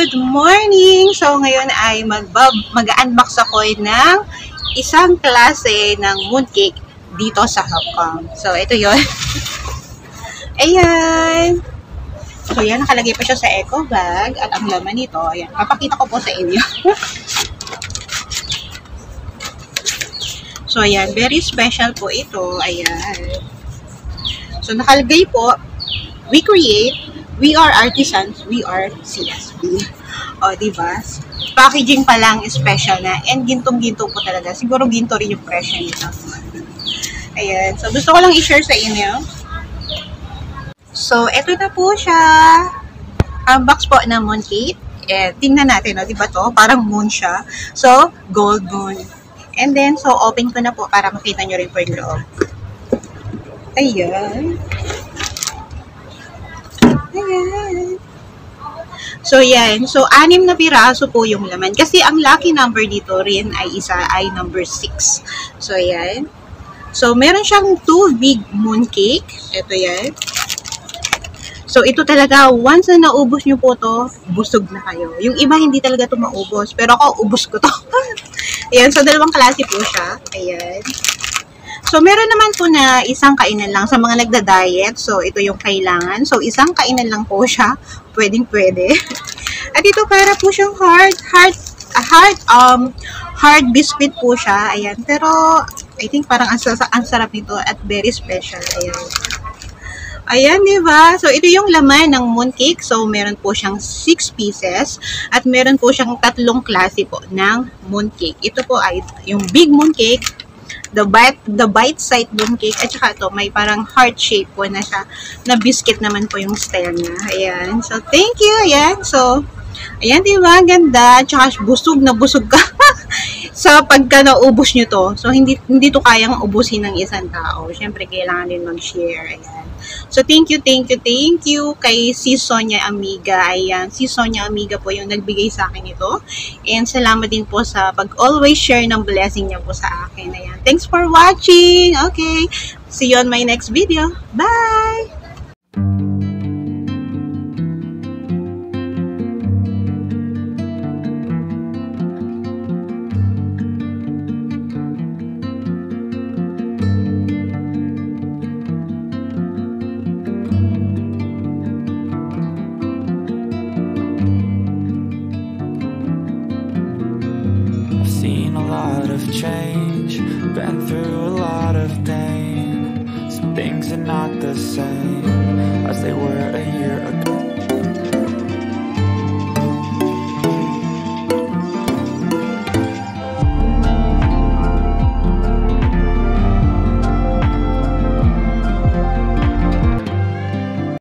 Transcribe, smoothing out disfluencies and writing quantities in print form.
Good morning! So, ngayon ay mag-unbox ako ng isang klase ng mooncake dito sa Hong Kong. So, ito yon. Ayan! So, yan. Nakalagay pa siya sa eco bag. At ang laman nito, ayan. Papakita ko po sa inyo. So, ayan. Very special po ito. Ayan. So, nakalagay po, we create, we are artisans, we are CSB. O, diba? Packaging pa lang special na. And gintong-ginto po talaga. Siguro ginto rin yung presyo nito. Ayan. So, gusto ko lang i-share sa inyo. So, eto na po siya. Ang box po ng mooncake. Eh, tingnan natin, no? Diba to? Parang moon siya. So, gold moon. And then, so, open ko na po para makita nyo rin po yung loob. Ayan. Ayan. So, yan. So, 6 na piraso po yung laman. Kasi ang lucky number dito rin ay isa ay number 6. So, yan. So, meron siyang 2 big mooncake. Ito yan. So, ito talaga, once na naubos nyo po to, busog na kayo. Yung iba, hindi talaga ito maubos. Pero ako, ubos ko to. Ayan. So, dalawang klase po siya. Ayan. So, meron naman po na isang kainan lang sa mga nagda-diet. So, ito yung kailangan. So, isang kainan lang po siya. Pwedeng-pwede. At ito, para po siyang hard biscuit po siya. Ayan. Pero, I think parang ang sarap nito at very special. Ayan. Ayan, diba? So, ito yung laman ng mooncake. So, meron po siyang 6 pieces. At meron po siyang 3 klase po ng mooncake. Ito po ay yung big mooncake, the bite-sized mooncake, at saka ito, may parang heart shape po na siya, na biscuit naman po yung style niya. Ayan. So, thank you. Ayan. So, ayan, diba? Ganda. Tsaka, busog na busog ka sa pagka naubos nyo to. So, hindi to kayang ubusin ng isang tao. Siyempre, kailangan din mag-share. Ayan. So, thank you kay si Sonia Amiga. Ayan, si Sonia Amiga po yung nagbigay sa akin ito. And salamat din po sa pag-always share ng blessing niya po sa akin. Ayan. Thanks for watching. Okay. See you on my next video. Bye! Seen a lot of change, been through a lot of pain. Some things are not the same as they were